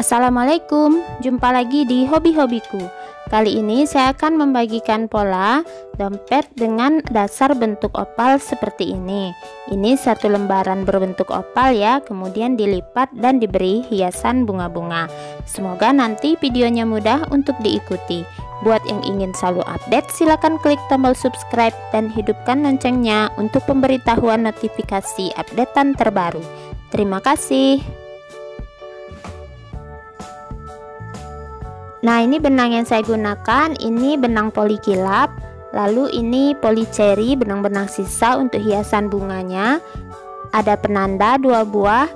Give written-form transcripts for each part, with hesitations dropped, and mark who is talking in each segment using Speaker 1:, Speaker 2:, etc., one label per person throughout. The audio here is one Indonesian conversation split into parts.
Speaker 1: Assalamualaikum, jumpa lagi di hobi-hobiku. Kali ini saya akan membagikan pola dompet dengan dasar bentuk opal seperti ini. Ini satu lembaran berbentuk opal ya, kemudian dilipat dan diberi hiasan bunga-bunga. Semoga nanti videonya mudah untuk diikuti. Buat yang ingin selalu update, silakan klik tombol subscribe dan hidupkan loncengnya untuk pemberitahuan notifikasi updatean terbaru. Terima kasih. Nah, ini benang yang saya gunakan, ini benang poli kilap, lalu ini poli cherry, benang-benang sisa untuk hiasan bunganya. Ada penanda 2 buah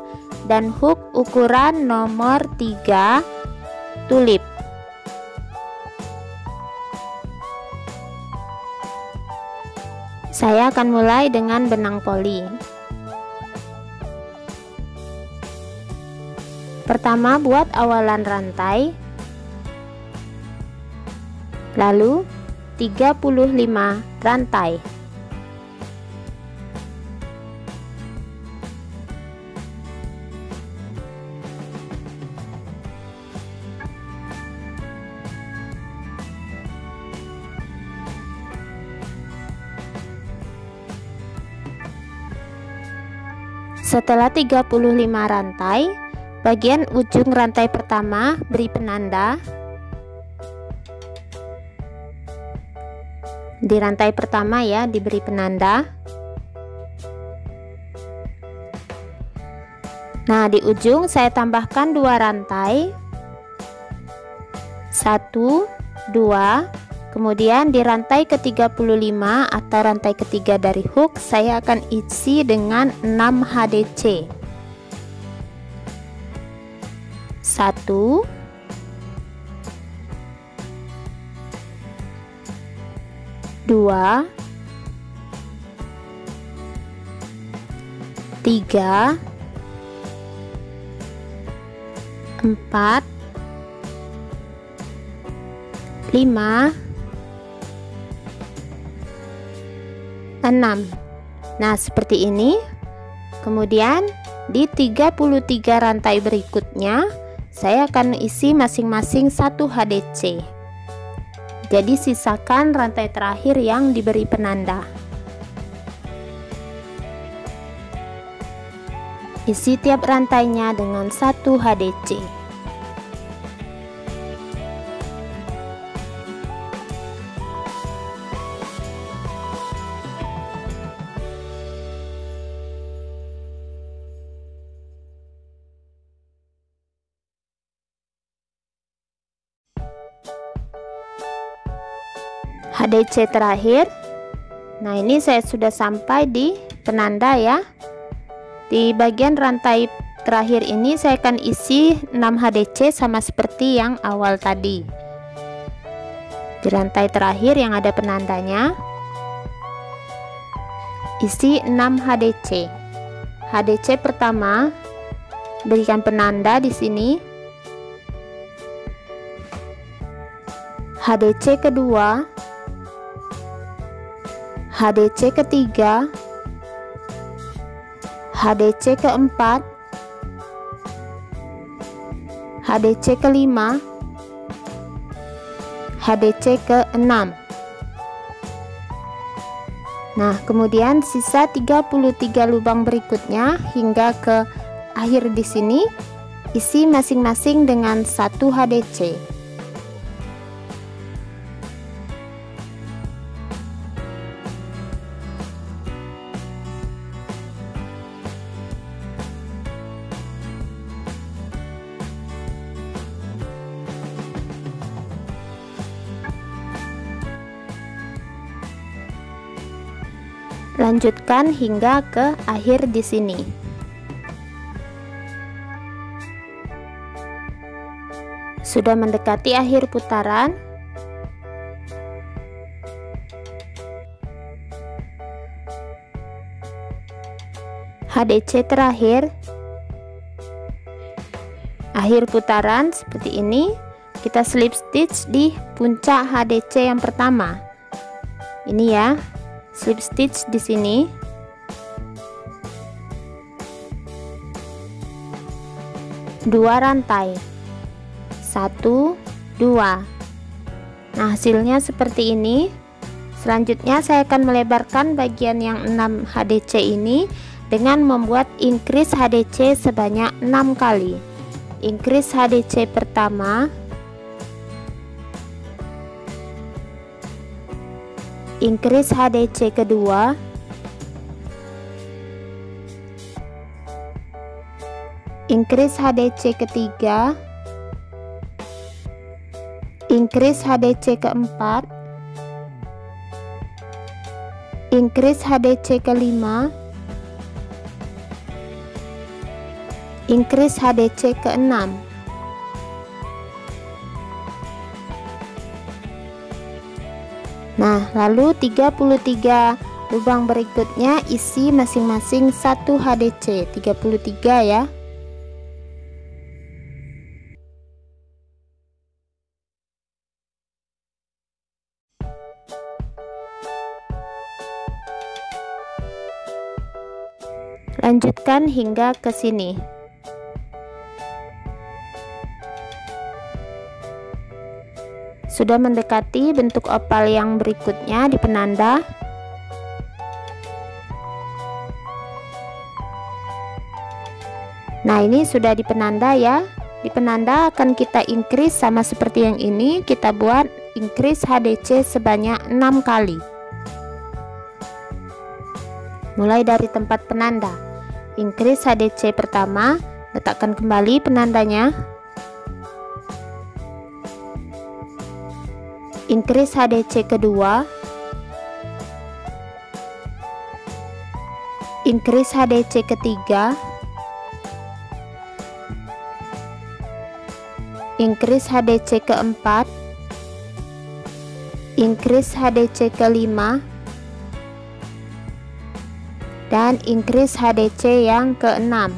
Speaker 1: dan hook ukuran nomor 3 tulip. Saya akan mulai dengan benang poli. Pertama, buat awalan rantai, lalu 35 rantai. Setelah 35 rantai, bagian ujung rantai pertama beri penanda. Di rantai pertama ya, diberi penanda. Nah, di ujung saya tambahkan 2 rantai, 1, 2. Kemudian di rantai ke-35 atau rantai ketiga dari hook, saya akan isi dengan 6 HDC. 1, 2, 3, 4, 5, 6. Nah, seperti ini. Kemudian di 33 rantai berikutnya saya akan isi masing-masing 1 HDC. Jadi sisakan rantai terakhir yang diberi penanda. Isi tiap rantainya dengan 1 HDC. HDC terakhir. Nah, ini saya sudah sampai di penanda ya. Di bagian rantai terakhir ini saya akan isi 6 HDC sama seperti yang awal tadi. Di rantai terakhir yang ada penandanya, isi 6 HDC. HDC pertama berikan penanda di sini. HDC kedua, HDC ketiga, HDC keempat, HDC kelima, HDC keenam. Nah, kemudian sisa 33 lubang berikutnya hingga ke akhir di sini, isi masing-masing dengan 1 HDC. Lanjutkan hingga ke akhir di sini. Sudah mendekati akhir putaran. HDC terakhir. Akhir putaran seperti ini. Kita slip stitch di puncak HDC yang pertama. Ini ya. Slip stitch di sini.
Speaker 2: 2 rantai.
Speaker 1: 1, 2. Nah, hasilnya seperti ini. Selanjutnya saya akan melebarkan bagian yang 6 HDC ini dengan membuat increase HDC sebanyak 6 kali. Increase HDC pertama, increase HDC kedua, increase HDC ketiga, increase HDC keempat, increase HDC kelima, increase HDC keenam. Nah, lalu 33 lubang berikutnya isi masing-masing 1 HDC, 33 ya. Lanjutkan hingga ke sini. Sudah mendekati bentuk opal yang berikutnya di penanda. Nah, ini sudah di penanda ya. Di penanda akan kita increase sama seperti yang ini. Kita buat increase HDC sebanyak 6 kali. Mulai dari tempat penanda. Increase HDC pertama, letakkan kembali penandanya. Increase HDC kedua, increase HDC ketiga, increase HDC keempat, increase HDC kelima, dan increase HDC yang keenam.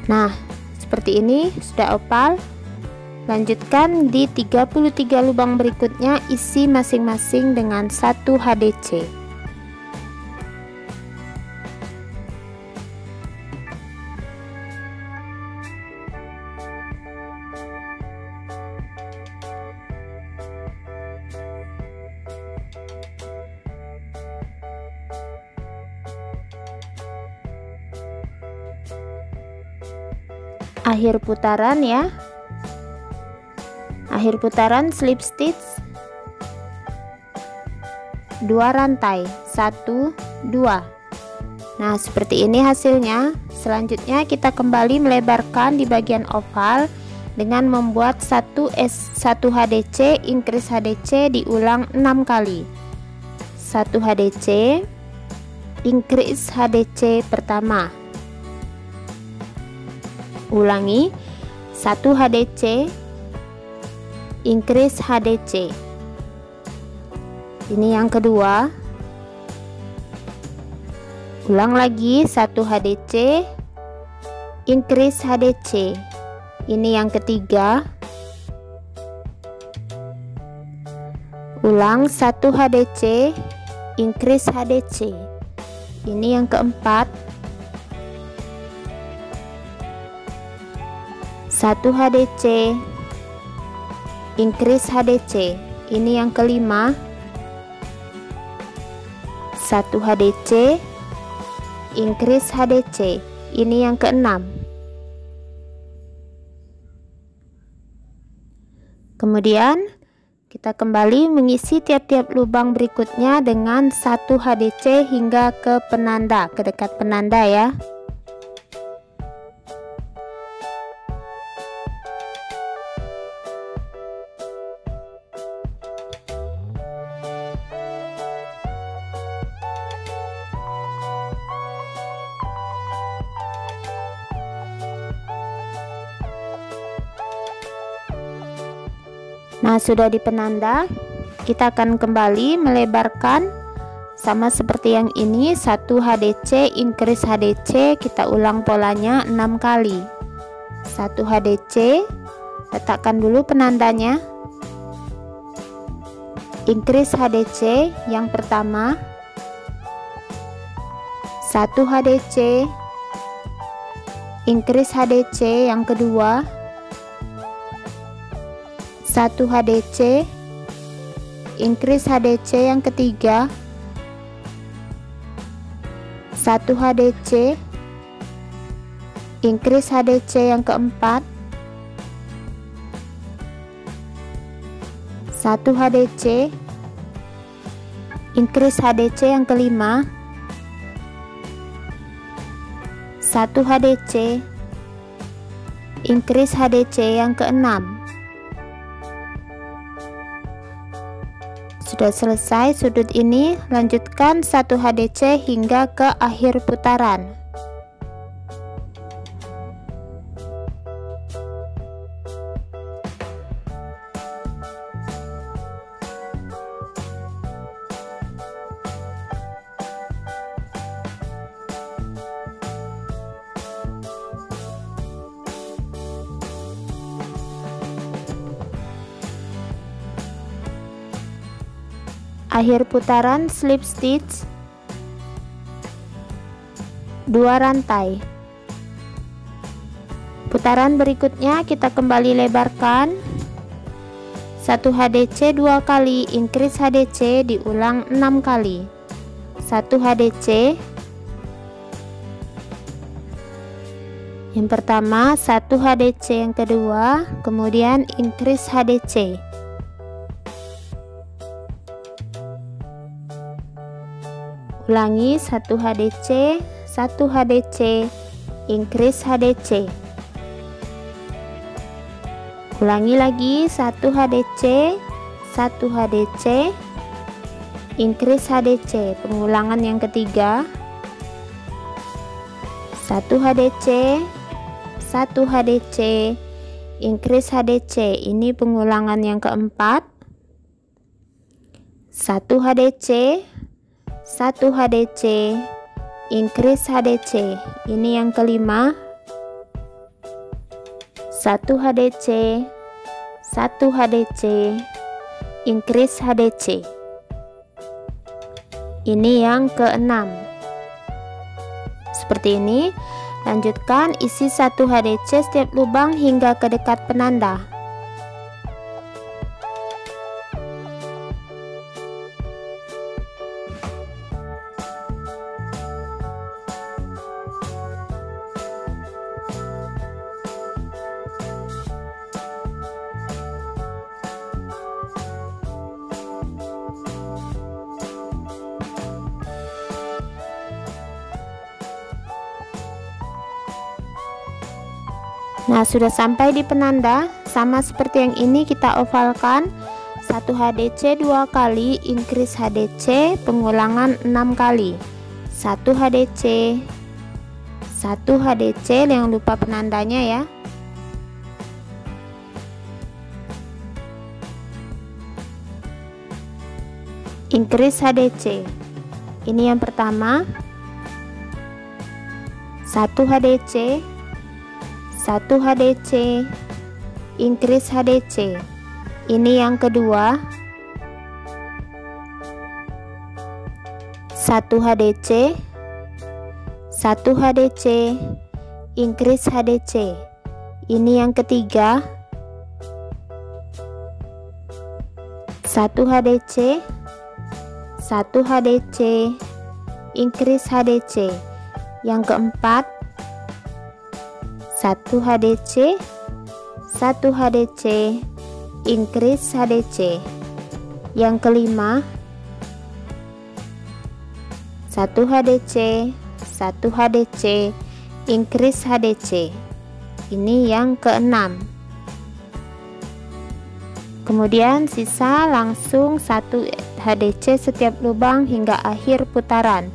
Speaker 1: Nah, seperti ini sudah opal. Lanjutkan di 33 lubang berikutnya, isi masing-masing dengan 1 HDC. Akhir putaran ya. Akhir putaran slip stitch 2 rantai 1, 2. Nah, seperti ini hasilnya. Selanjutnya kita kembali melebarkan di bagian oval dengan membuat 1 HDC, increase HDC diulang 6 kali. 1 HDC, increase HDC pertama. Ulangi, 1 HDC, increase HDC. Ini yang kedua. Ulang lagi, 1 HDC, increase HDC. Ini yang ketiga. Ulang, 1 HDC, increase HDC. Ini yang keempat. 1 HDC, increase HDC. Ini yang kelima. 1 HDC, increase HDC. Ini yang keenam. Kemudian kita kembali mengisi tiap-tiap lubang berikutnya dengan 1 HDC hingga ke penanda, ke dekat penanda ya. Nah, sudah di penanda, kita akan kembali melebarkan sama seperti yang ini. 1 HDC, increase HDC, kita ulang polanya 6 kali. 1 HDC, letakkan dulu penandanya. Increase HDC yang pertama, 1 HDC, increase HDC yang kedua, 1 HDC, increase HDC yang ketiga, 1 HDC, increase HDC yang keempat, 1 HDC, increase HDC yang kelima, 1 HDC, increase HDC yang keenam. Sudah selesai sudut ini, lanjutkan 1 HDC hingga ke akhir putaran. Akhir putaran slip stitch 2 rantai. Putaran berikutnya kita kembali lebarkan 1 HDC 2 kali, increase HDC diulang 6 kali, 1 HDC yang pertama, 1 HDC yang kedua, kemudian increase HDC. Ulangi 1 HDC, 1 HDC, increase HDC. Ulangi lagi 1 HDC, 1 HDC, increase HDC. Pengulangan yang ketiga, 1 HDC, 1 HDC, increase HDC. Ini pengulangan yang keempat, 1 HDC, 1 HDC, increase HDC. Ini yang kelima, 1 HDC, 1 HDC, increase HDC. Ini yang keenam. Seperti ini. Lanjutkan isi 1 HDC setiap lubang hingga ke dekat penanda. Nah, sudah sampai di penanda. Sama seperti yang ini kita ovalkan 1 HDC 2 kali, increase HDC, pengulangan 6 kali, 1 HDC, 1 HDC, jangan lupa penandanya ya. Increase HDC. Ini yang pertama, 1 HDC, 1 HDC, increase HDC. Ini yang kedua, 1 HDC, 1 HDC, increase HDC. Ini yang ketiga, 1 HDC, 1 HDC, increase HDC. Yang keempat, 1 HDC, 1 HDC, increase HDC. Yang kelima, 1 HDC, 1 HDC, increase HDC. Ini yang keenam. Kemudian sisa langsung 1 HDC setiap lubang hingga akhir putaran.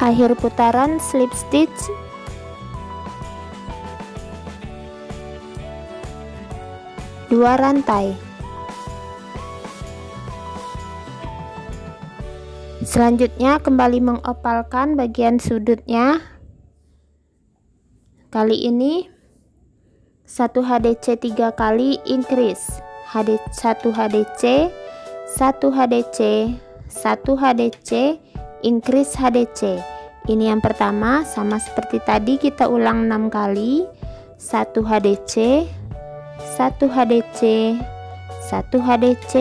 Speaker 1: Akhir putaran slip stitch, dua rantai. Selanjutnya kembali mengopalkan bagian sudutnya. Kali ini 1 HDC 3 kali increase, 1 HDC, 1 HDC, 1 HDC, increase HDC. Ini yang pertama, sama seperti tadi kita ulang 6 kali. 1 HDC, 1 HDC, 1 HDC,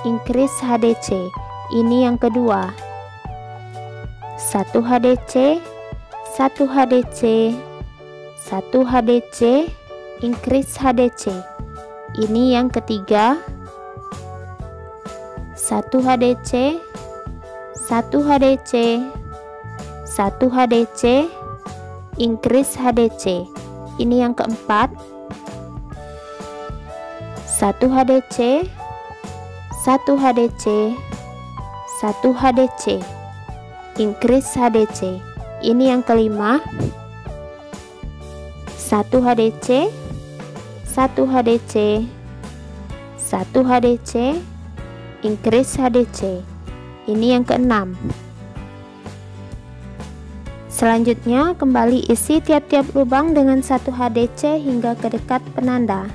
Speaker 1: increase HDC. Ini yang kedua, 1 HDC, 1 HDC, 1 HDC, increase HDC. Ini yang ketiga, 1 HDC, 1 HDC, 1 HDC, increase HDC. Ini yang keempat, 1 HDC, 1 HDC, 1 HDC, increase HDC. Ini yang kelima, 1 HDC, 1 HDC, 1 HDC, increase HDC. Ini yang keenam. Selanjutnya kembali isi tiap-tiap lubang dengan 1 HDC hingga ke dekat penanda.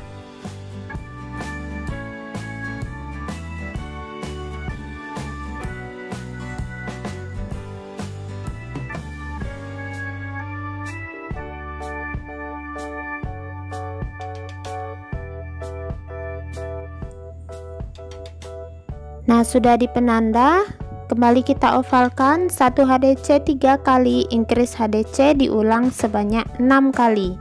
Speaker 1: Nah, sudah di penanda, kembali kita ovalkan 1 HDC 3 kali, increase HDC diulang sebanyak 6 kali.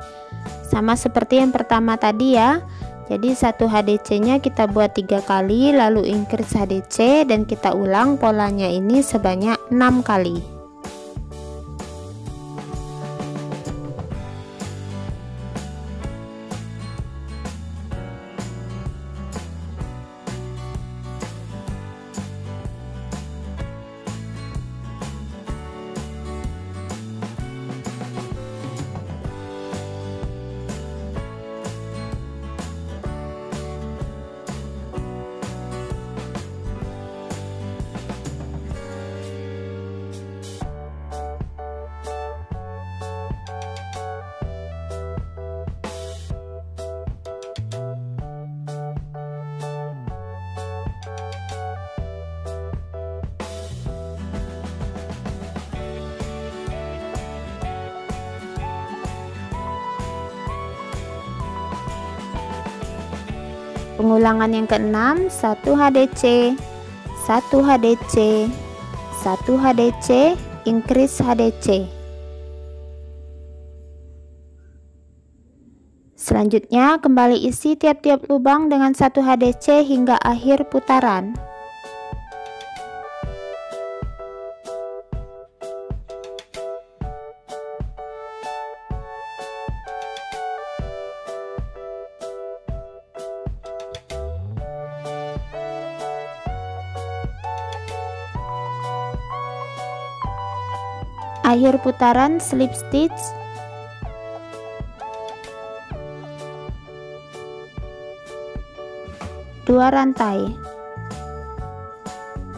Speaker 1: Sama seperti yang pertama tadi ya. Jadi 1 HDC nya kita buat 3 kali, lalu increase HDC dan kita ulang polanya ini sebanyak 6 kali. Pengulangan yang keenam, 1 HDC, 1 HDC, 1 HDC, increase HDC. Selanjutnya kembali isi tiap-tiap lubang dengan 1 HDC hingga akhir putaran. Akhir putaran slip stitch. Dua rantai.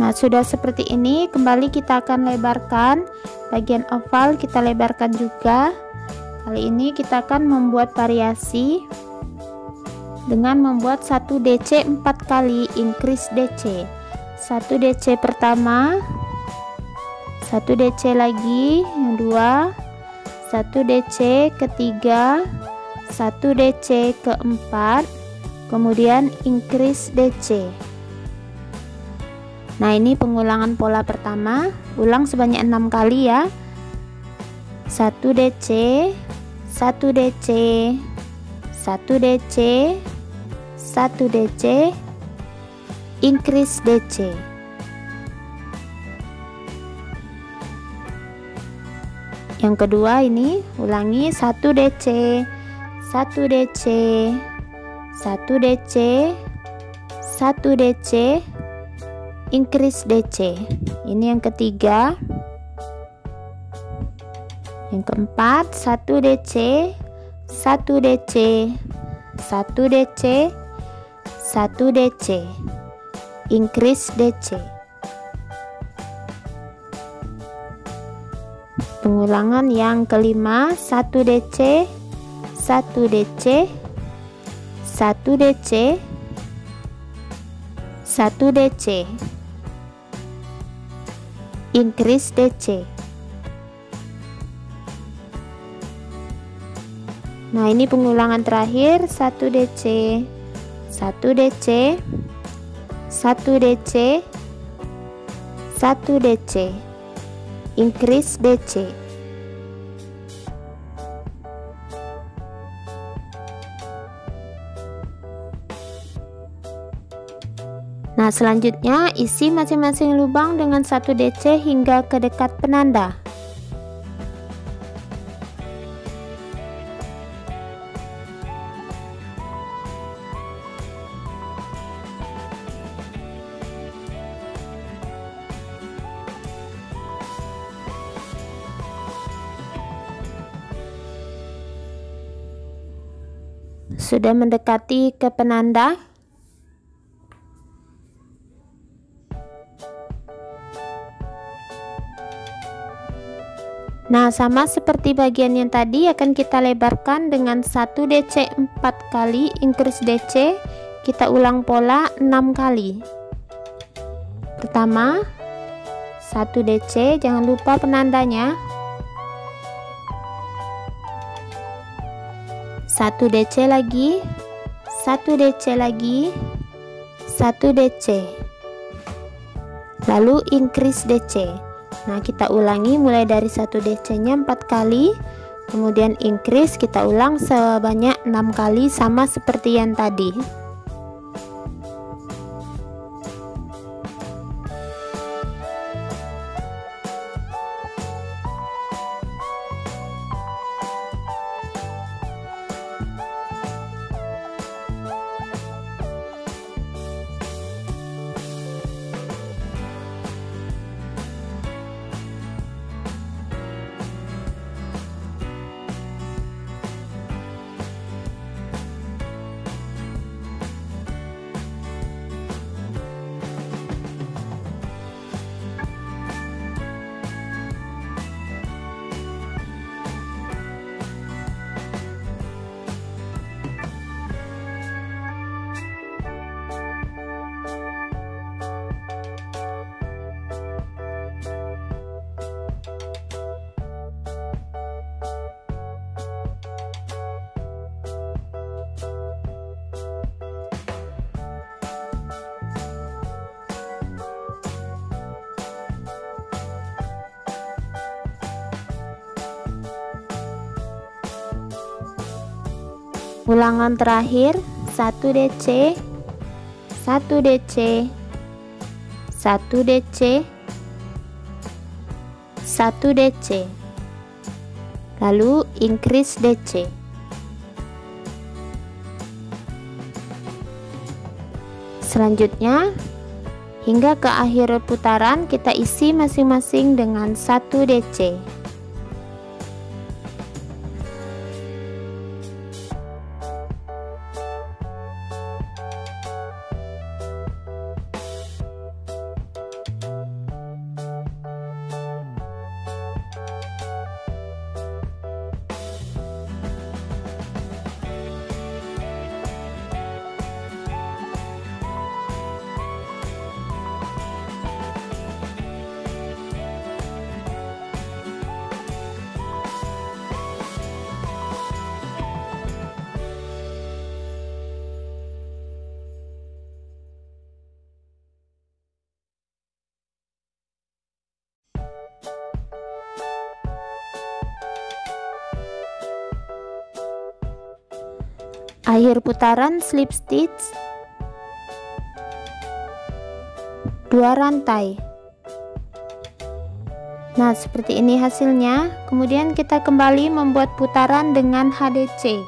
Speaker 1: Nah, sudah seperti ini. Kembali kita akan lebarkan bagian oval, kita lebarkan juga. Kali ini kita akan membuat variasi dengan membuat 1 DC 4 kali, increase DC. 1 DC pertama, 1 DC lagi, yang dua, 1 DC ketiga, 1 DC keempat, kemudian increase DC. Nah, ini pengulangan pola pertama, ulang sebanyak 6 kali ya. 1 DC, 1 DC, 1 DC, 1 DC, increase DC. Yang kedua ini ulangi 1 DC, 1 DC, 1 DC, 1 DC, increase DC. Ini yang ketiga. Yang keempat, 1 DC, 1 DC, 1 DC, 1 DC, increase DC. Pengulangan yang kelima, 1 DC, 1 DC, 1 DC, 1 DC, increase DC. Nah, ini pengulangan terakhir, 1 DC, 1 DC, 1 DC, 1 DC, increase DC. Nah, selanjutnya isi masing-masing lubang dengan 1 DC hingga ke dekat penanda. Sudah mendekati ke penanda. Nah, sama seperti bagian yang tadi akan kita lebarkan dengan 1 DC 4 kali, increase DC. Kita ulang pola 6 kali. Pertama, 1 DC, jangan lupa penandanya. 1 DC lagi, 1 DC lagi, 1 DC, lalu increase DC. Nah, kita ulangi mulai dari 1 DC nya 4 kali, kemudian increase kita ulang sebanyak 6 kali, sama seperti yang tadi. Ulangan terakhir, 1 DC, 1 DC, 1 DC, 1 DC, lalu increase DC. Selanjutnya, hingga ke akhir putaran kita isi masing-masing dengan 1 DC. Akhir putaran slip stitch 2 rantai. Nah, seperti ini hasilnya. Kemudian kita kembali membuat putaran dengan HDC.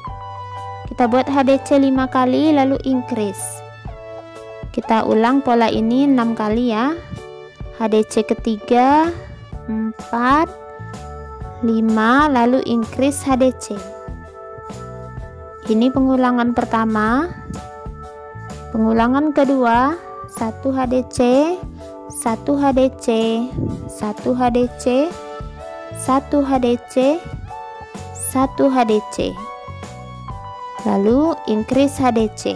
Speaker 1: Kita buat HDC 5 kali lalu increase. Kita ulang pola ini 6 kali ya. HDC ketiga 4 5 lalu increase HDC. Ini pengulangan pertama. Pengulangan kedua, 1 HDC, 1 HDC, 1 HDC, 1 HDC, 1 HDC. Lalu increase HDC.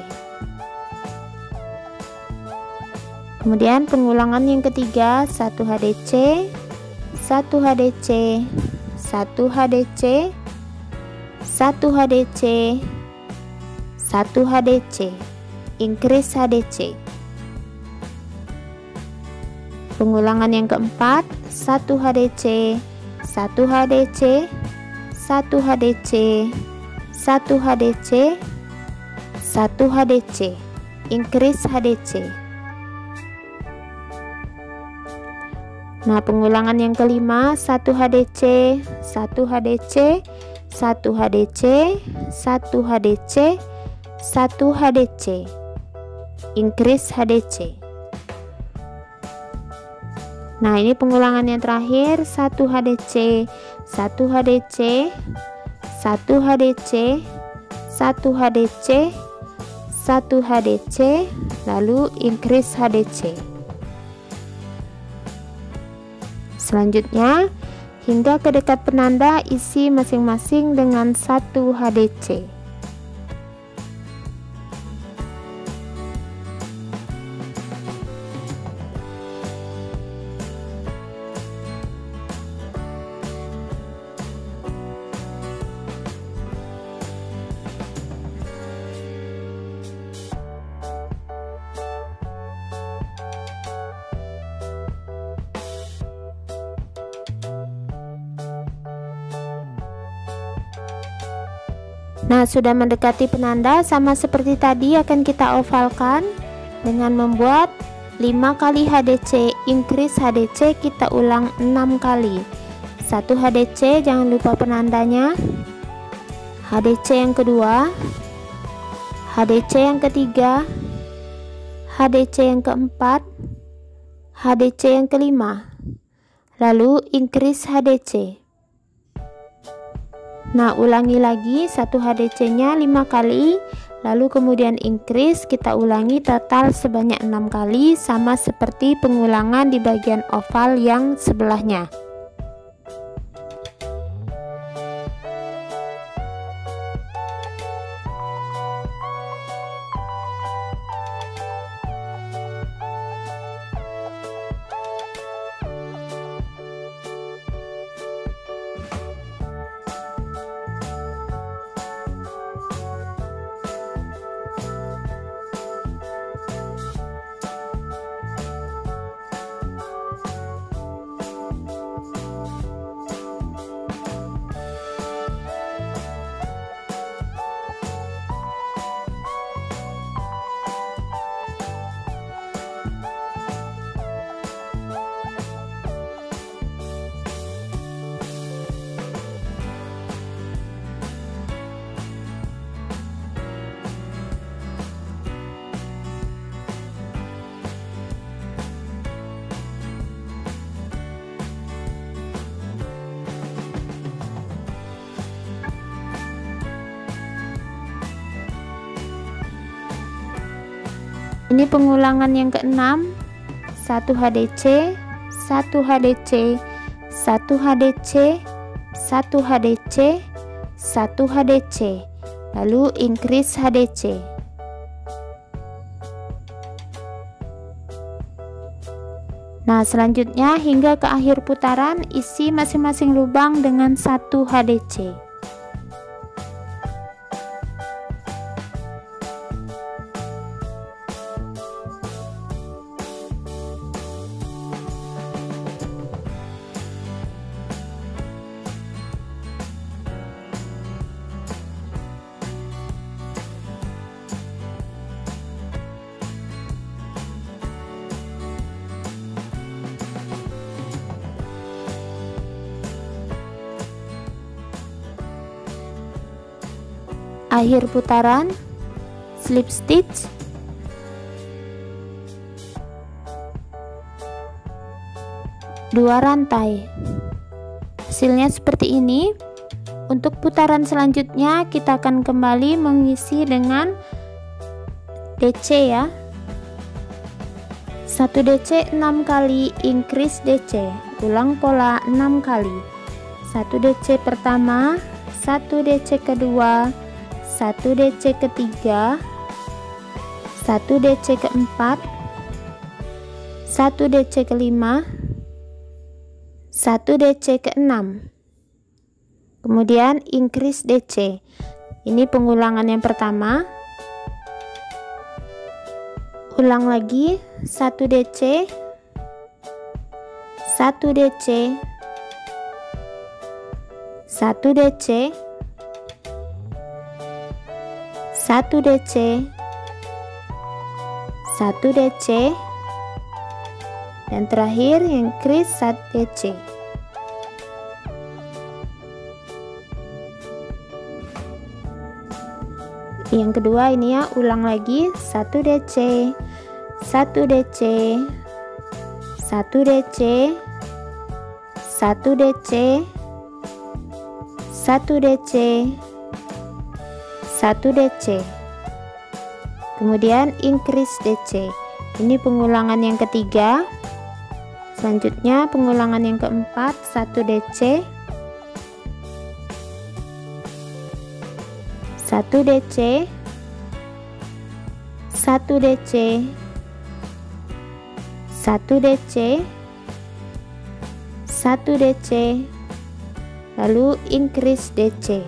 Speaker 1: Kemudian pengulangan yang ketiga, 1 HDC, 1 HDC, 1 HDC, 1 HDC, 1 HDC, increase HDC. Pengulangan yang keempat, 1 HDC, 1 HDC, 1 HDC, 1 HDC, 1 HDC, increase HDC. Nah, pengulangan yang kelima, 1 HDC, 1 HDC, 1 HDC, 1 HDC, 1 HDC, increase HDC. Nah, ini pengulangan yang terakhir, 1 HDC, 1 HDC, 1 HDC, 1 HDC, 1 HDC, lalu increase HDC. Selanjutnya, hingga ke dekat penanda, isi masing-masing dengan 1 HDC. Nah, sudah mendekati penanda, sama seperti tadi akan kita ovalkan dengan membuat 5 kali HDC, increase HDC kita ulang 6 kali. 1 HDC, jangan lupa penandanya. HDC yang kedua, HDC yang ketiga, HDC yang keempat, HDC yang kelima, lalu increase HDC. Nah, ulangi lagi 1 HDC nya 5 kali, lalu kemudian increase kita ulangi total sebanyak 6 kali, sama seperti pengulangan di bagian oval yang sebelahnya. Ini pengulangan yang keenam, 1 HDC, 1 HDC, 1 HDC, 1 HDC, 1 HDC, lalu increase HDC. Nah, selanjutnya hingga ke akhir putaran, isi masing-masing lubang dengan 1 HDC. Akhir putaran, slip stitch, dua rantai. Hasilnya seperti ini. Untuk putaran selanjutnya kita akan kembali mengisi dengan DC ya. 1 DC 6 kali, increase DC, ulang pola 6 kali. 1 DC pertama, 1 DC kedua, 1 DC ketiga, 1 DC keempat, 1 DC kelima, 1 DC keenam. Kemudian increase DC. Ini pengulangan yang pertama. Ulang lagi 1 DC, 1 DC, 1 DC, 1 DC, 1 DC, dan terakhir increase 1 DC. Yang kedua ini ya, ulang lagi 1 DC, 1 DC, 1 DC, 1 DC, 1 DC, 1 DC, kemudian increase DC. Ini pengulangan yang ketiga. Selanjutnya pengulangan yang keempat, 1 DC, 1 DC, 1 DC, 1 DC, 1 DC, lalu increase DC.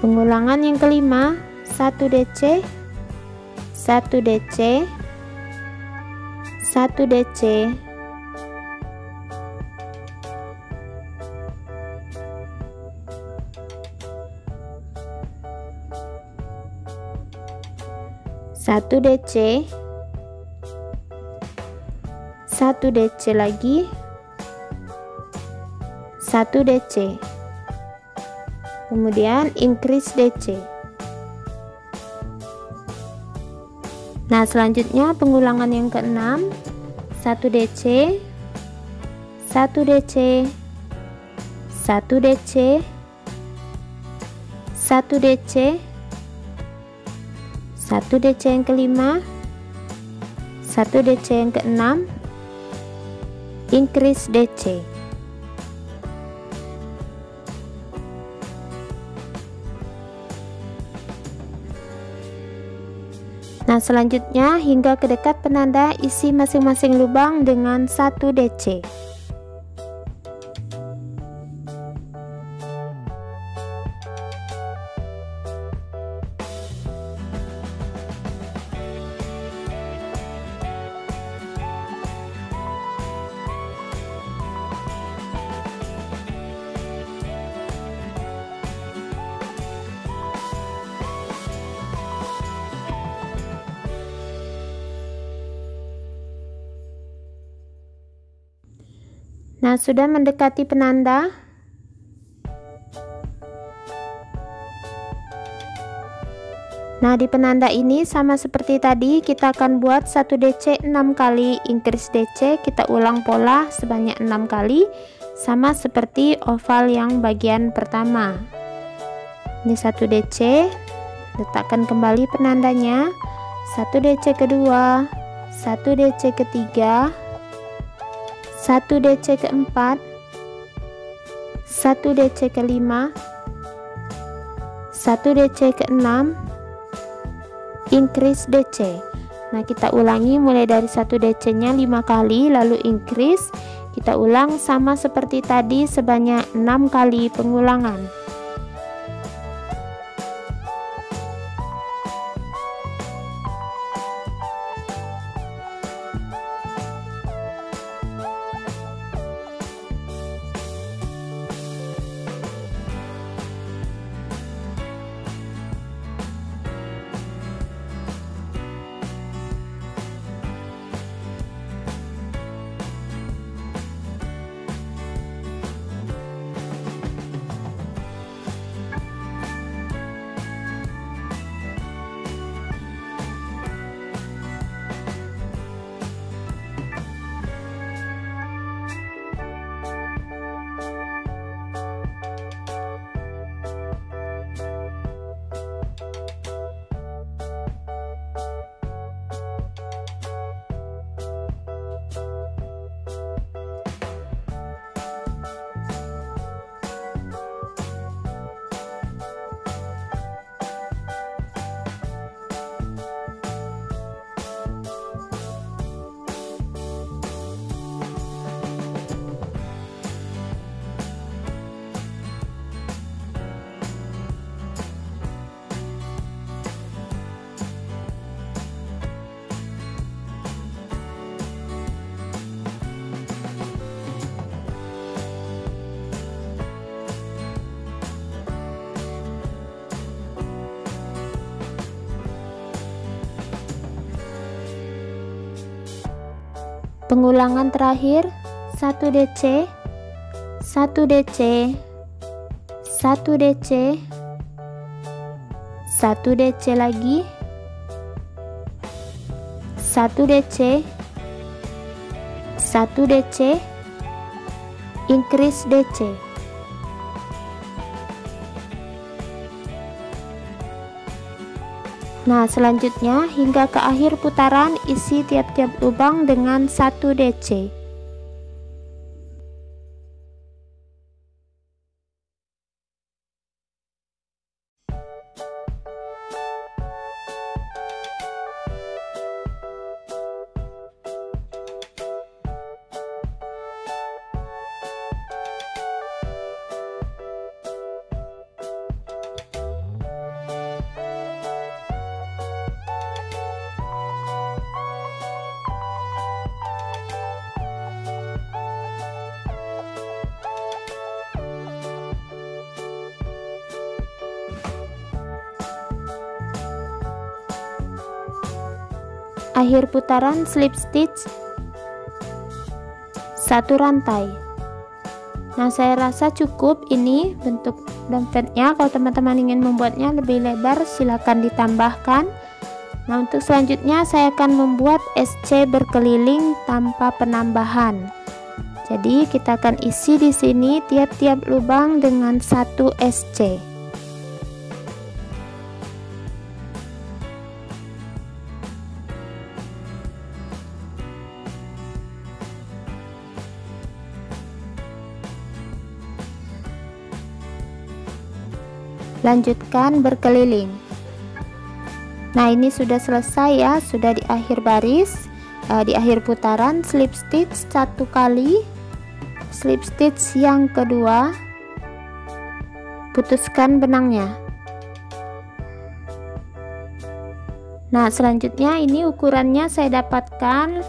Speaker 1: Pengulangan yang kelima, 1 DC, 1 DC, 1 DC, 1 DC, 1 DC lagi, 1 DC, kemudian increase DC. Nah, selanjutnya pengulangan yang keenam, 1 DC, 1 DC, 1 DC, 1 DC, 1 DC yang kelima, 1 DC yang keenam, increase DC. Nah, selanjutnya hingga ke dekat penanda, isi masing-masing lubang dengan 1 DC. Nah, sudah mendekati penanda. Nah, di penanda ini sama seperti tadi, kita akan buat 1 DC 6 kali, increase DC, kita ulang pola sebanyak 6 kali, sama seperti oval yang bagian pertama. Ini 1 DC, letakkan kembali penandanya, 1 DC kedua, 1 DC ketiga, 1 DC keempat, 1 DC kelima, 1 DC keenam, increase DC. Nah, kita ulangi mulai dari 1 DC nya 5 kali, lalu increase, kita ulang sama seperti tadi sebanyak 6 kali pengulangan. Pengulangan terakhir, 1 DC, 1 DC, 1 DC, 1 DC lagi, 1 DC, 1 DC, increase DC. Nah, selanjutnya hingga ke akhir putaran isi tiap-tiap lubang dengan 1 DC. Akhir putaran slip stitch 1 rantai. Nah, saya rasa cukup ini bentuk dompetnya. Kalau teman-teman ingin membuatnya lebih lebar, silakan ditambahkan. Nah, untuk selanjutnya saya akan membuat SC berkeliling tanpa penambahan. Jadi kita akan isi di sini tiap-tiap lubang dengan 1 SC. Lanjutkan berkeliling. Nah, ini sudah selesai ya, sudah di akhir baris, di akhir putaran slip stitch 1 kali, slip stitch yang kedua, putuskan benangnya. Nah, selanjutnya ini ukurannya saya dapatkan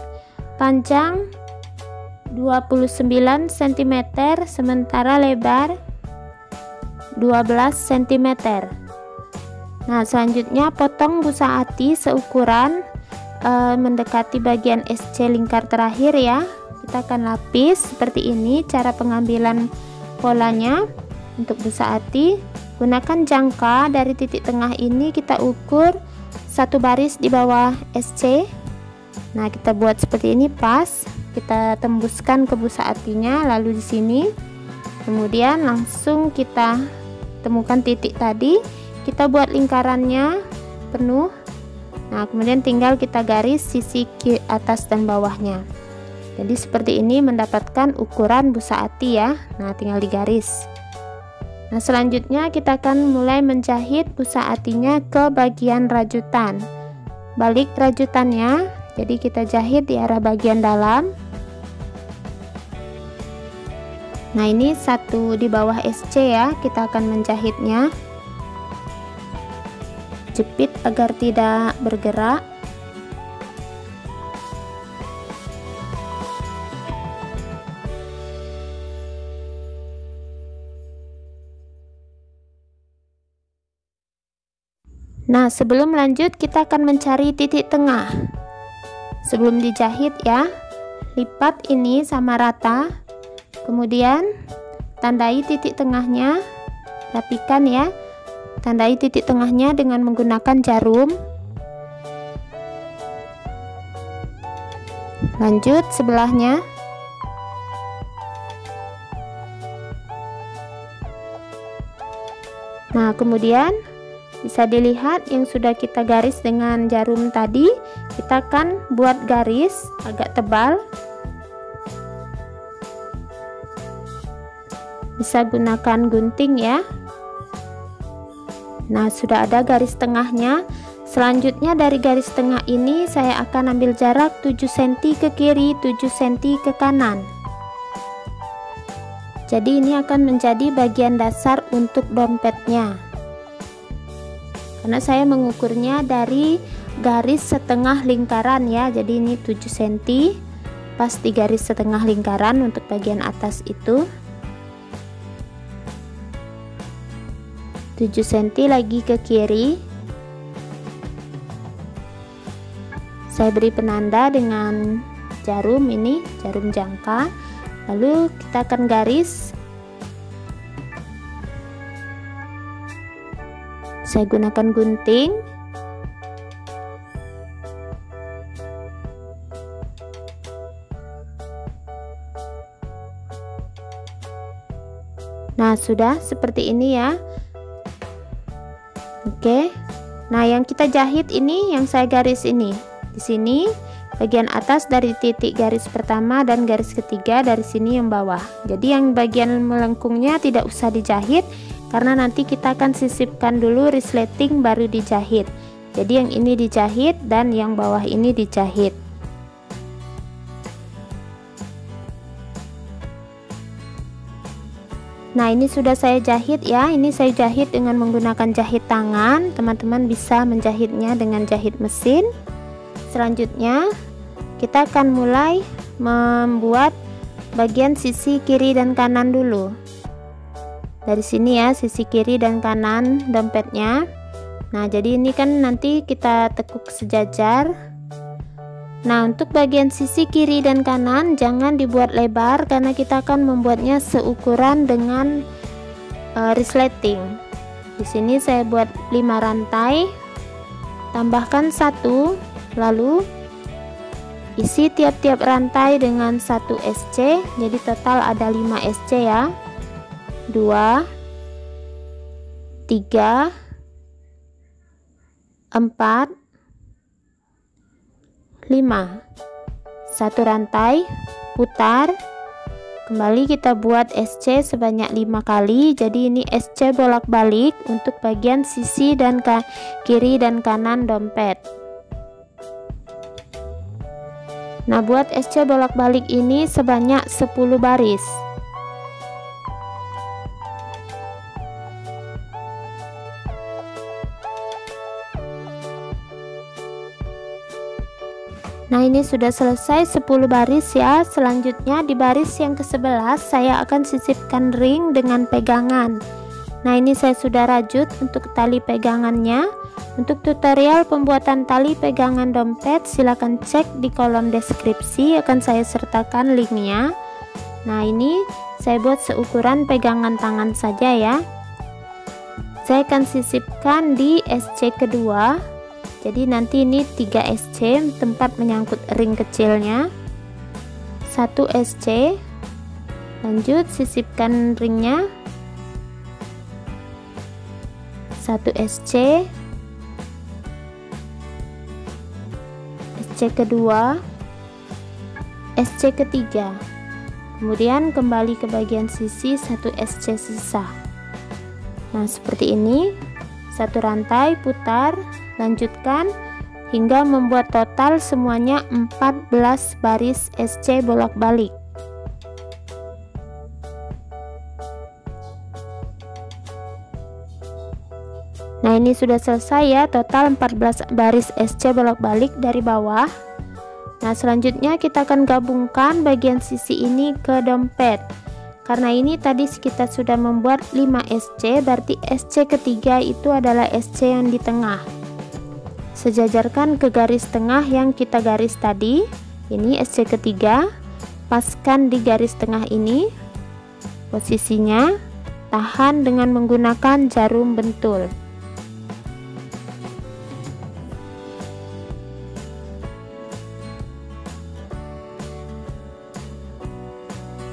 Speaker 1: panjang 29 cm, sementara lebar 12 cm. Nah, selanjutnya potong busa ati seukuran mendekati bagian SC lingkar terakhir ya. Kita akan lapis seperti ini cara pengambilan polanya. Untuk busa ati gunakan jangka dari titik tengah ini kita ukur 1 baris di bawah SC. Nah, kita buat seperti ini pas. Kita tembuskan ke busa atinya lalu di sini. Kemudian langsung kita temukan titik tadi, kita buat lingkarannya penuh. Nah, kemudian tinggal kita garis sisi atas dan bawahnya. Jadi seperti ini mendapatkan ukuran busa ati ya. Nah, tinggal digaris. Nah, selanjutnya kita akan mulai menjahit busa atinya ke bagian rajutan. Balik rajutannya, jadi kita jahit di arah bagian dalam. Nah, ini 1 di bawah SC ya, kita akan menjahitnya. Jepit agar tidak bergerak. Nah, sebelum lanjut kita akan mencari titik tengah. Sebelum dijahit ya, lipat ini sama rata. Kemudian tandai titik tengahnya, rapikan ya, tandai titik tengahnya dengan menggunakan jarum. Lanjut sebelahnya. Nah, kemudian bisa dilihat yang sudah kita garis dengan jarum tadi, kita akan buat garis agak tebal. Bisa gunakan gunting ya. Nah, sudah ada garis tengahnya. Selanjutnya dari garis tengah ini saya akan ambil jarak 7 cm ke kiri, 7 cm ke kanan. Jadi ini akan menjadi bagian dasar untuk dompetnya. Karena saya mengukurnya dari garis setengah lingkaran ya. Jadi ini 7 cm pas di garis setengah lingkaran untuk bagian atas itu. 7 cm lagi ke kiri. Saya beri penanda dengan jarum, ini jarum jangka. Lalu kita akan garis. Saya gunakan gunting. Nah, sudah seperti ini ya. Oke. Nah, yang kita jahit ini yang saya garis ini. Di sini bagian atas dari titik garis pertama dan garis ketiga, dari sini yang bawah. Jadi yang bagian melengkungnya tidak usah dijahit karena nanti kita akan sisipkan dulu resleting baru dijahit. Jadi yang ini dijahit dan yang bawah ini dijahit. Nah, ini sudah saya jahit ya. Ini saya jahit dengan menggunakan jahit tangan. Teman-teman bisa menjahitnya dengan jahit mesin. Selanjutnya kita akan mulai membuat bagian sisi kiri dan kanan dulu. Dari sini ya, sisi kiri dan kanan dompetnya. Nah, jadi ini kan nanti kita tekuk sejajar. Nah, untuk bagian sisi kiri dan kanan jangan dibuat lebar karena kita akan membuatnya seukuran dengan resleting. Di sini saya buat 5 rantai, tambahkan 1, lalu isi tiap-tiap rantai dengan 1 SC. Jadi total ada 5 SC ya. 2, 3, 4, 5. 1 rantai, putar, kembali kita buat SC sebanyak 5 kali. Jadi ini SC bolak-balik untuk bagian sisi dan kiri dan kanan dompet. Nah, buat SC bolak-balik ini sebanyak 10 baris. Nah, ini sudah selesai 10 baris ya. Selanjutnya di baris yang ke-11 saya akan sisipkan ring dengan pegangan. Nah, ini saya sudah rajut untuk tali pegangannya. Untuk tutorial pembuatan tali pegangan dompet silakan cek di kolom deskripsi, akan saya sertakan linknya. Nah, ini saya buat seukuran pegangan tangan saja ya. Saya akan sisipkan di SC kedua. Jadi nanti ini 3 SC tempat menyangkut ring kecilnya. 1 SC. Lanjut sisipkan ringnya. 1 SC. SC kedua. SC ketiga. Kemudian kembali ke bagian sisi 1 SC sisa. Nah, seperti ini. 1 rantai putar, lanjutkan hingga membuat total semuanya 14 baris SC bolak-balik. Nah, ini sudah selesai ya, total 14 baris SC bolak-balik dari bawah. Nah, selanjutnya kita akan gabungkan bagian sisi ini ke dompet. Karena ini tadi kita sudah membuat 5 SC, berarti SC ketiga itu adalah SC yang di tengah. Sejajarkan ke garis tengah yang kita garis tadi. Ini SC ketiga, paskan di garis tengah ini. Posisinya tahan dengan menggunakan jarum bentul.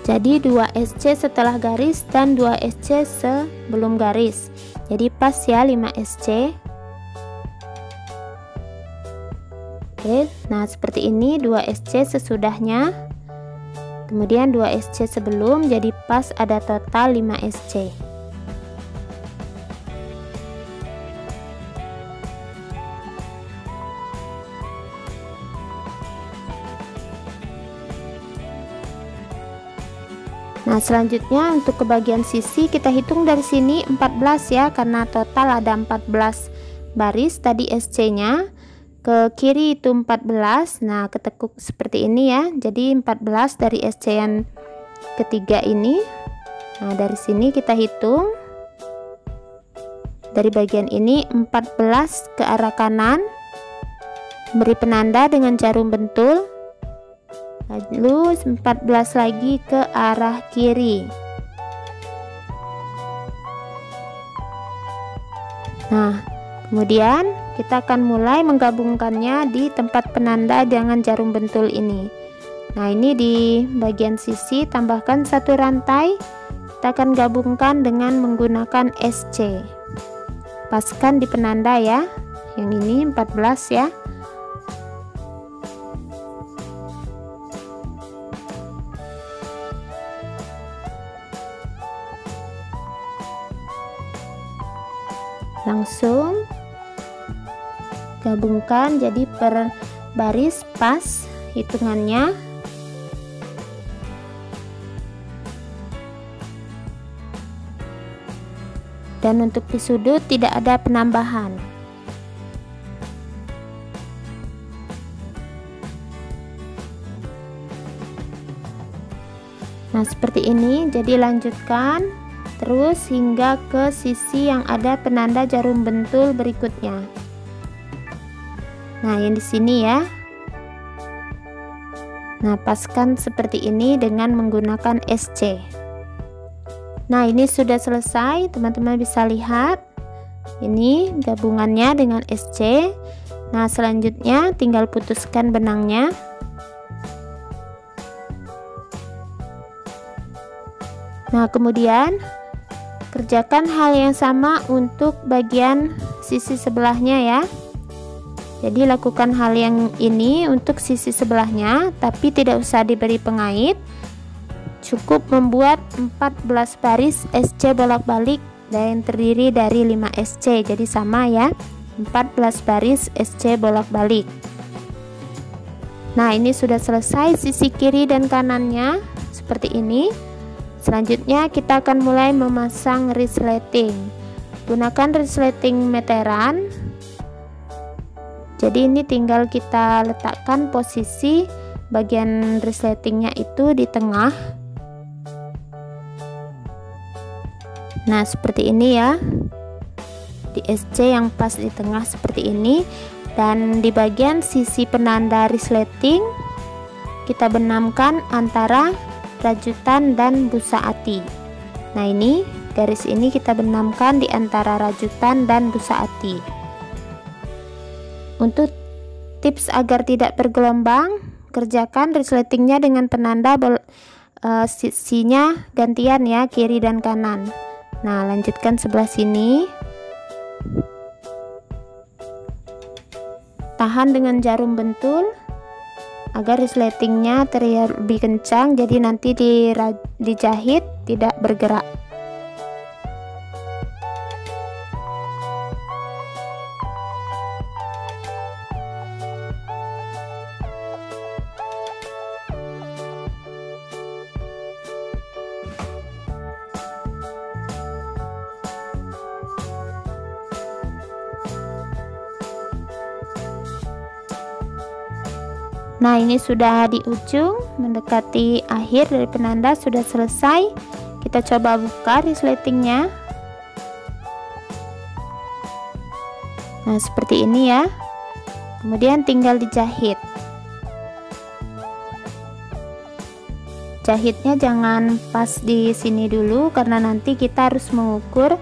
Speaker 1: Jadi 2 SC setelah garis dan 2 SC sebelum garis. Jadi pas ya 5 SC. Oke, nah seperti ini 2 SC sesudahnya. Kemudian 2 SC sebelum, jadi pas ada total 5 SC. Nah, selanjutnya untuk ke bagian sisi kita hitung dari sini 14 ya, karena total ada 14 baris tadi SC-nya. Ke kiri itu 14. Nah, ketekuk seperti ini ya. Jadi 14 dari SC yang ketiga ini. Nah, dari sini kita hitung. Dari bagian ini 14 ke arah kanan. Beri penanda dengan jarum bentul. lalu 14 lagi ke arah kiri. Nah, kemudian kita akan mulai menggabungkannya di tempat penanda dengan jarum bentul ini. Nah, ini di bagian sisi tambahkan satu rantai. Kita akan gabungkan dengan menggunakan SC. Paskan di penanda ya. Yang ini 14 ya. Langsung gabungkan jadi per baris pas hitungannya. Dan untuk di sudut tidak ada penambahan. Nah, seperti ini. Jadi lanjutkan terus hingga ke sisi yang ada penanda jarum bentul berikutnya. Nah, yang di sini ya. Nah, paskan seperti ini dengan menggunakan SC. Nah, ini sudah selesai, teman-teman bisa lihat. Ini gabungannya dengan SC. Nah, selanjutnya tinggal putuskan benangnya. Nah, kemudian kerjakan hal yang sama untuk bagian sisi sebelahnya ya. Jadi lakukan hal yang ini untuk sisi sebelahnya, tapi tidak usah diberi pengait. Cukup membuat 14 baris SC bolak-balik dan terdiri dari 5 SC. Jadi sama ya, 14 baris SC bolak-balik. Nah, ini sudah selesai sisi kiri dan kanannya seperti ini. Selanjutnya kita akan mulai memasang resleting. Gunakan resleting meteran. Jadi ini tinggal kita letakkan posisi bagian resletingnya itu di tengah. Nah, seperti ini ya. Di SC yang pas di tengah seperti ini. Dan di bagian sisi penanda resleting kita benamkan antara rajutan dan busa ati. Nah, ini garis ini kita benamkan di antara rajutan dan busa ati. Untuk tips agar tidak bergelombang, kerjakan resletingnya dengan penanda sisinya gantian ya, kiri dan kanan. Nah, lanjutkan sebelah sini. Tahan dengan jarum bentul agar resletingnya terlihat lebih kencang, jadi nanti dijahit tidak bergerak. Nah, ini sudah di ujung, mendekati akhir dari penanda, sudah selesai. Kita coba buka resletingnya. Nah, seperti ini ya. Kemudian tinggal dijahit. Jahitnya jangan pas di sini dulu, karena nanti kita harus mengukur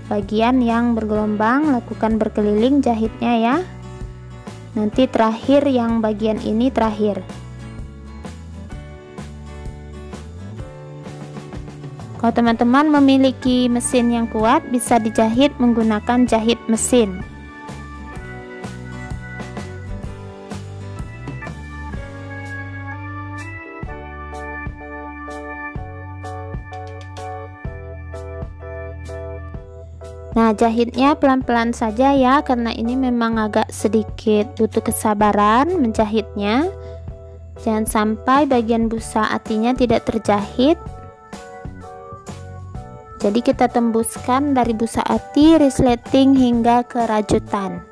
Speaker 1: bagian yang bergelombang. Lakukan berkeliling jahitnya ya. Nanti terakhir yang bagian ini terakhir. Kalau teman-teman memiliki mesin yang kuat, bisa dijahit menggunakan jahit mesin. Nah, jahitnya pelan-pelan saja ya, karena ini memang agak sedikit butuh kesabaran menjahitnya. Jangan sampai bagian busa atinya tidak terjahit. Jadi kita tembuskan dari busa ati, resleting hingga ke rajutan.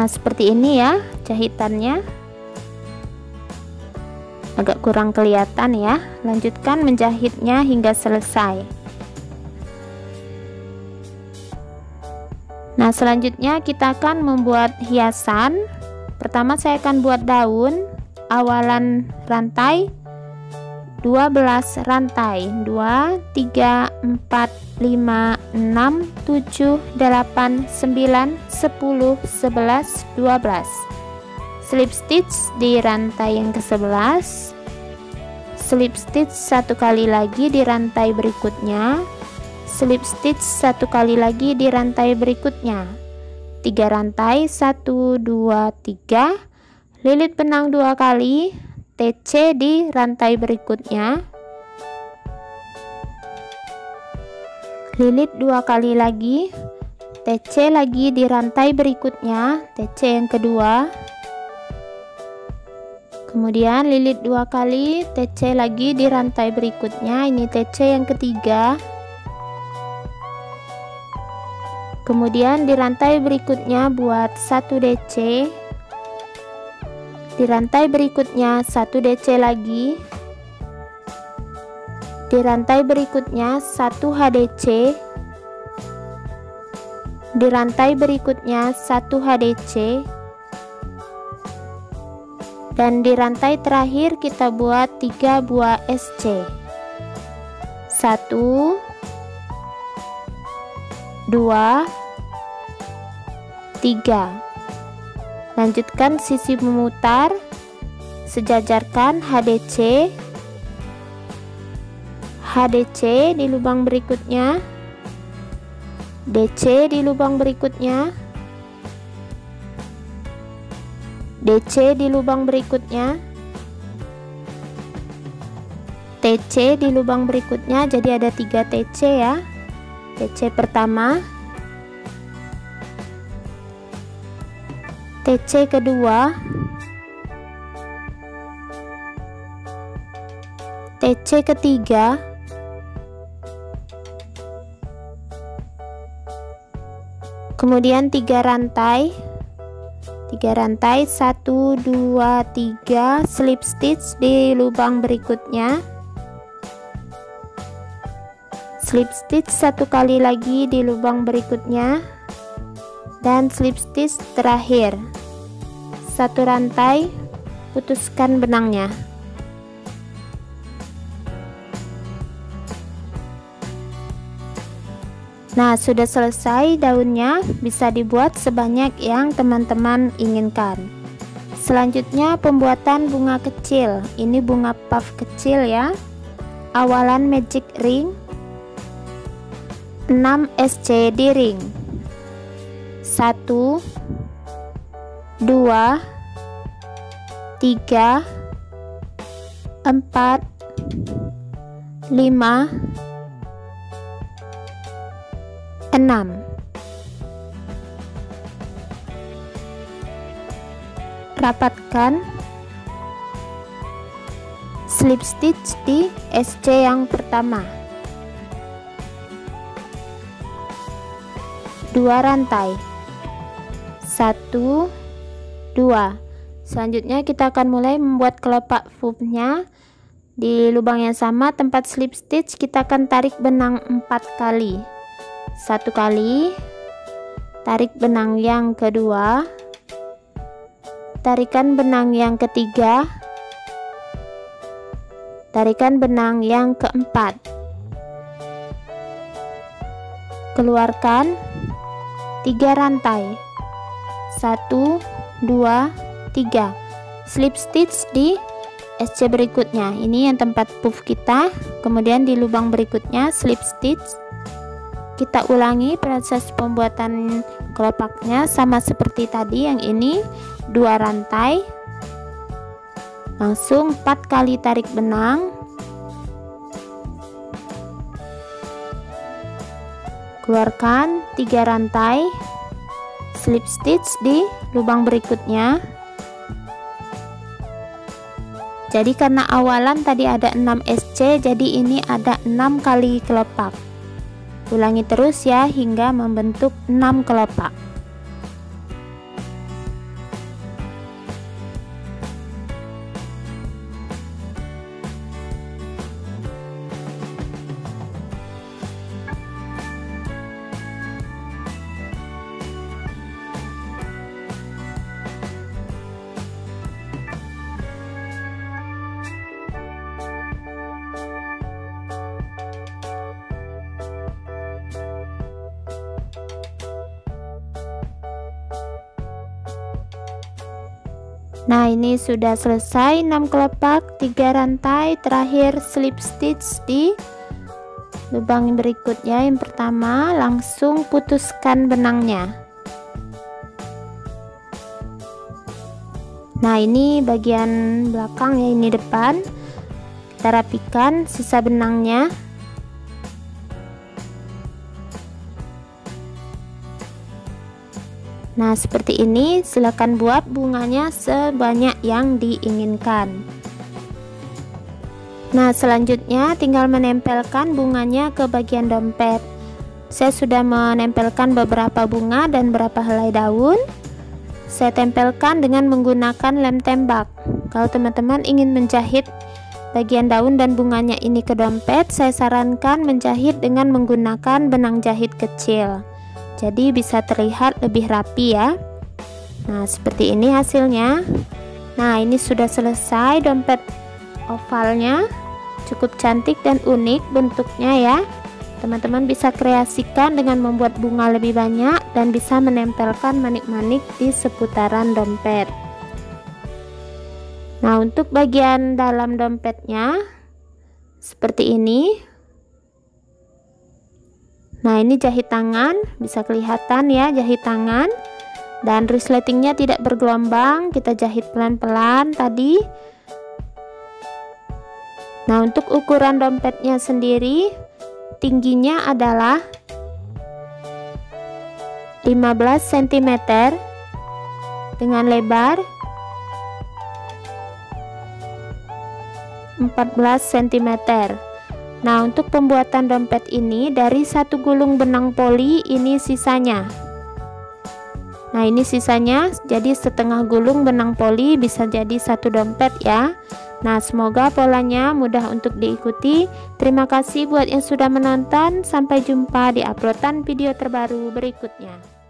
Speaker 1: Nah, seperti ini ya jahitannya. Agak kurang kelihatan ya. Lanjutkan menjahitnya hingga selesai. Nah, selanjutnya kita akan membuat hiasan. Pertama saya akan buat daun. Awalan rantai 12 rantai, 2, 3, 4, 5, 6, 7, 8, 9, 10, 11, 12. Slip stitch di rantai yang ke-11, slip stitch satu kali lagi di rantai berikutnya, slip stitch satu kali lagi di rantai berikutnya, 3 rantai, 1, 2, 3, lilit benang 2 kali, TC di rantai berikutnya, lilit 2 kali lagi, TC lagi di rantai berikutnya, TC yang kedua, kemudian lilit 2 kali, TC lagi di rantai berikutnya, ini TC yang ketiga, kemudian di rantai berikutnya buat 1 DC, di rantai berikutnya 1 DC lagi, di rantai berikutnya 1 HDC, di rantai berikutnya 1 HDC, dan di rantai terakhir kita buat 3 buah SC. 1, 2, 3. Lanjutkan sisi memutar, sejajarkan HDC, HDC di lubang berikutnya, DC di lubang berikutnya, DC di lubang berikutnya, TC di lubang berikutnya. Jadi ada 3 TC ya. TC pertama, TC kedua, TC ketiga, kemudian 3 rantai, 1, 2, 3, slip stitch di lubang berikutnya, slip stitch satu kali lagi di lubang berikutnya, dan slip stitch terakhir. 1 rantai, putuskan benangnya. Nah, sudah selesai daunnya, bisa dibuat sebanyak yang teman-teman inginkan. Selanjutnya pembuatan bunga kecil. Ini bunga puff kecil ya. Awalan magic ring 6 SC di ring. 1, 2, 3, 4, 5, 6. Rapatkan slip stitch di SC yang pertama, 2 rantai, 1, 2. Selanjutnya kita akan mulai membuat kelopak puffnya. Di lubang yang sama tempat slip stitch kita akan tarik benang 4 kali. 1 kali, tarik benang yang kedua, tarikan benang yang ketiga, tarikan benang yang keempat, keluarkan 3 rantai, 1, 2, 3, slip stitch di SC berikutnya. Ini yang tempat puff kita. Kemudian di lubang berikutnya slip stitch. Kita ulangi proses pembuatan kelopaknya sama seperti tadi. Yang ini 2 rantai, langsung 4 kali tarik benang, keluarkan 3 rantai, slip stitch di lubang berikutnya. Jadi karena awalan tadi ada 6 SC, jadi ini ada 6 kali kelopak. Ulangi terus ya hingga membentuk 6 kelopak. Nah, ini sudah selesai 6 kelopak, 3 rantai, terakhir slip stitch di lubang berikutnya. Yang pertama, langsung putuskan benangnya. Nah, ini bagian belakang ya, ini depan. Kita rapikan sisa benangnya. Nah, seperti ini. Silakan buat bunganya sebanyak yang diinginkan. Nah, selanjutnya tinggal menempelkan bunganya ke bagian dompet. Saya sudah menempelkan beberapa bunga dan beberapa helai daun. Saya tempelkan dengan menggunakan lem tembak. Kalau teman-teman ingin menjahit bagian daun dan bunganya ini ke dompet, saya sarankan menjahit dengan menggunakan benang jahit kecil. Jadi bisa terlihat lebih rapi ya. Nah, seperti ini hasilnya. Nah, ini sudah selesai dompet ovalnya. Cukup cantik dan unik bentuknya ya. Teman-teman bisa kreasikan dengan membuat bunga lebih banyak dan bisa menempelkan manik-manik di seputaran dompet. Nah, untuk bagian dalam dompetnya seperti ini. Nah, ini jahit tangan, bisa kelihatan ya jahit tangan, dan resletingnya tidak bergelombang, kita jahit pelan-pelan tadi. Nah, untuk ukuran dompetnya sendiri, tingginya adalah 15 cm dengan lebar 14 cm. Nah, untuk pembuatan dompet ini dari satu gulung benang poli ini sisanya. Nah, ini sisanya, jadi setengah gulung benang poli bisa jadi satu dompet ya. Nah, semoga polanya mudah untuk diikuti. Terima kasih buat yang sudah menonton. Sampai jumpa di uploadan video terbaru berikutnya.